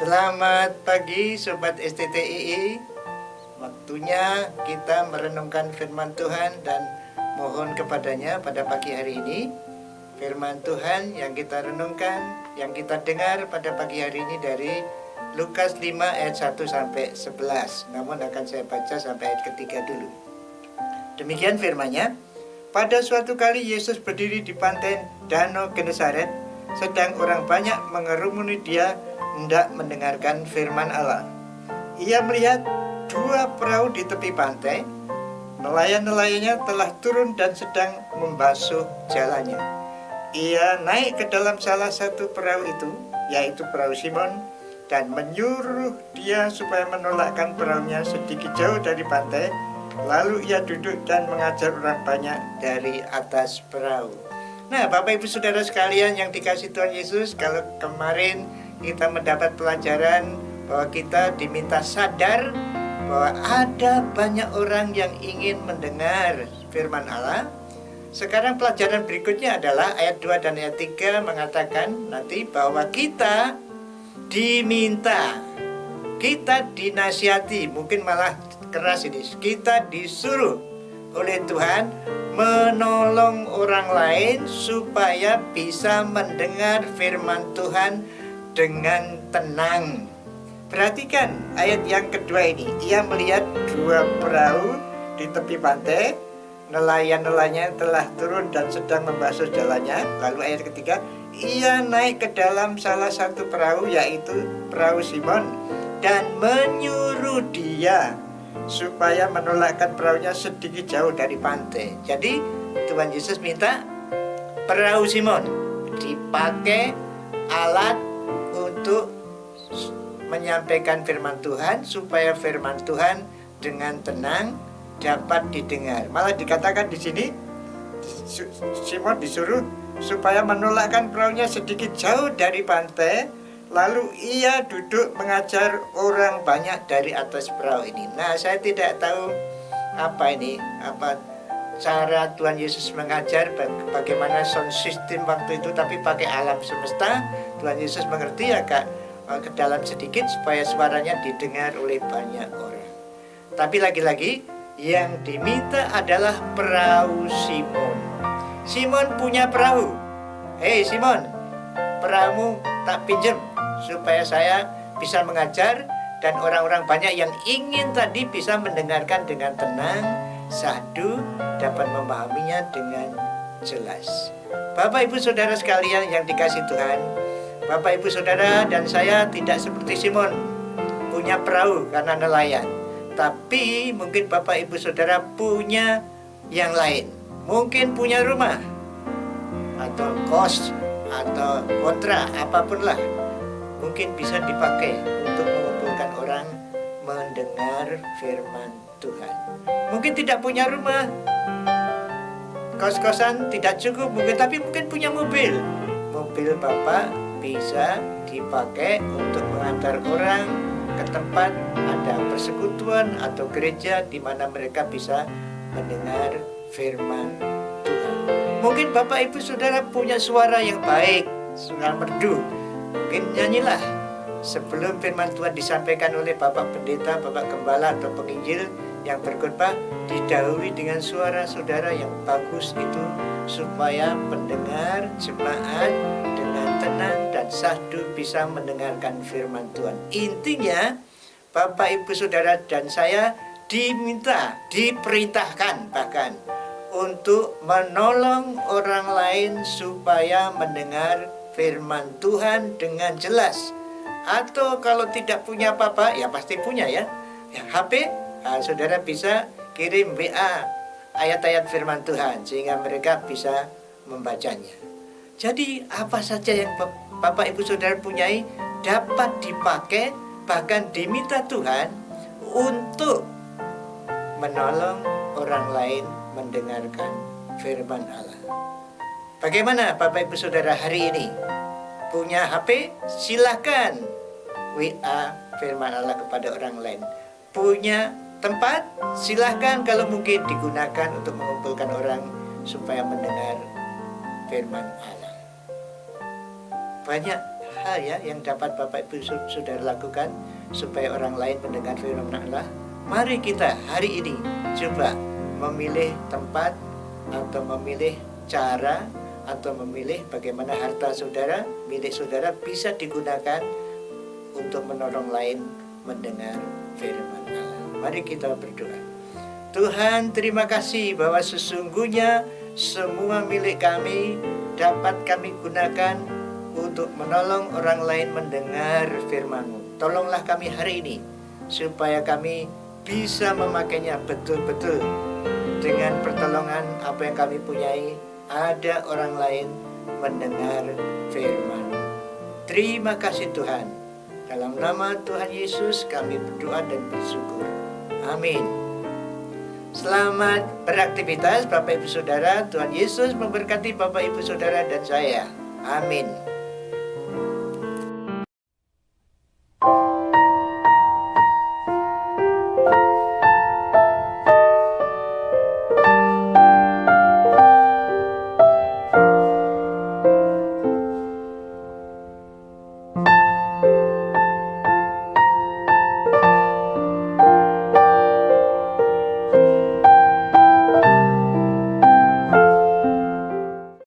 Selamat pagi Sobat STTII. Waktunya kita merenungkan firman Tuhan dan mohon kepadanya pada pagi hari ini. Firman Tuhan yang kita renungkan, yang kita dengar pada pagi hari ini dari Lukas 5 ayat 1 sampai 11. Namun akan saya baca sampai ayat ketiga dulu. Demikian firman-Nya. Pada suatu kali Yesus berdiri di pantai Danau Genesaret, sedang orang banyak mengerumuni dia hendak mendengarkan firman Allah. Ia melihat dua perahu di tepi pantai. Nelayan-nelayannya telah turun dan sedang membasuh jalannya. Ia naik ke dalam salah satu perahu itu, yaitu perahu Simon, dan menyuruh dia supaya menolakkan perahunya sedikit jauh dari pantai. Lalu ia duduk dan mengajar orang banyak dari atas perahu. Nah, Bapak Ibu Saudara sekalian yang dikasihi Tuhan Yesus, kalau kemarin kita mendapat pelajaran bahwa kita diminta sadar bahwa ada banyak orang yang ingin mendengar firman Allah. Sekarang pelajaran berikutnya adalah ayat 2 dan ayat 3 mengatakan nanti bahwa kita diminta, kita dinasihati, mungkin malah keras ini, kita disuruh oleh Tuhan menolong orang lain supaya bisa mendengar firman Tuhan dengan tenang. Perhatikan ayat yang kedua ini. Ia melihat dua perahu di tepi pantai. Nelayan-nelayannya telah turun dan sedang membasuh jalannya. Lalu ayat ketiga, ia naik ke dalam salah satu perahu, yaitu perahu Simon, dan menyuruh dia supaya menolakkan perahunya sedikit jauh dari pantai. Jadi Tuhan Yesus minta perahu Simon dipakai alat untuk menyampaikan firman Tuhan, supaya firman Tuhan dengan tenang dapat didengar. Malah dikatakan di sini Simon disuruh supaya menolakkan perahunya sedikit jauh dari pantai. Lalu ia duduk mengajar orang banyak dari atas perahu ini. Nah, saya tidak tahu apa cara Tuhan Yesus mengajar, bagaimana sound system waktu itu, tapi pakai alam semesta. Tuhan Yesus mengerti agak ke dalam sedikit supaya suaranya didengar oleh banyak orang. Tapi lagi-lagi yang diminta adalah perahu Simon. Simon punya perahu. Hei Simon, perahumu tak pinjam supaya saya bisa mengajar dan orang-orang banyak yang ingin tadi bisa mendengarkan dengan tenang, sahdu, dapat memahaminya dengan jelas. Bapak Ibu Saudara sekalian yang dikasihi Tuhan, Bapak Ibu Saudara dan saya tidak seperti Simon punya perahu karena nelayan. Tapi mungkin Bapak Ibu Saudara punya yang lain. Mungkin punya rumah atau kos atau kontrak, apapun lah. Mungkin bisa dipakai untuk mengumpulkan orang mendengar firman Tuhan. Mungkin tidak punya rumah, kos-kosan tidak cukup mungkin, tapi mungkin punya mobil. Mobil Bapak bisa dipakai untuk mengantar orang ke tempat ada persekutuan atau gereja di mana mereka bisa mendengar firman Tuhan. Mungkin Bapak Ibu Saudara punya suara yang baik, suara merdu. Mungkin nyanyilah sebelum firman Tuhan disampaikan oleh Bapak Pendeta, Bapak Gembala atau penginjil yang berkhotbah, didahului dengan suara saudara yang bagus itu, supaya pendengar jemaat dengan tenang dan sahdu bisa mendengarkan firman Tuhan. Intinya Bapak Ibu Saudara dan saya diminta, diperintahkan bahkan untuk menolong orang lain supaya mendengar firman Tuhan dengan jelas. Atau kalau tidak punya apa-apa, ya pasti punya ya HP, saudara bisa kirim WA ayat-ayat firman Tuhan sehingga mereka bisa membacanya. Jadi apa saja yang Bapak Ibu Saudara punyai dapat dipakai, bahkan diminta Tuhan untuk menolong orang lain mendengarkan firman Allah. Bagaimana Bapak Ibu Saudara hari ini? Punya HP? Silahkan WA firman Allah kepada orang lain. Punya tempat? Silahkan kalau mungkin digunakan untuk mengumpulkan orang supaya mendengar firman Allah. Banyak hal ya yang dapat Bapak Ibu Saudara lakukan supaya orang lain mendengar firman Allah. Mari kita hari ini coba memilih tempat atau memilih cara atau memilih bagaimana harta saudara, milik saudara bisa digunakan untuk menolong lain mendengar firman Allah. Mari kita berdoa. Tuhan, terima kasih bahwa sesungguhnya semua milik kami dapat kami gunakan untuk menolong orang lain mendengar firman-Mu. Tolonglah kami hari ini supaya kami bisa memakainya betul-betul dengan pertolongan apa yang kami punyai. Ada orang lain mendengar firman. Terima kasih Tuhan. Dalam nama Tuhan Yesus kami berdoa dan bersyukur. Amin. Selamat beraktivitas Bapak Ibu Saudara. Tuhan Yesus memberkati Bapak Ibu Saudara dan saya. Amin.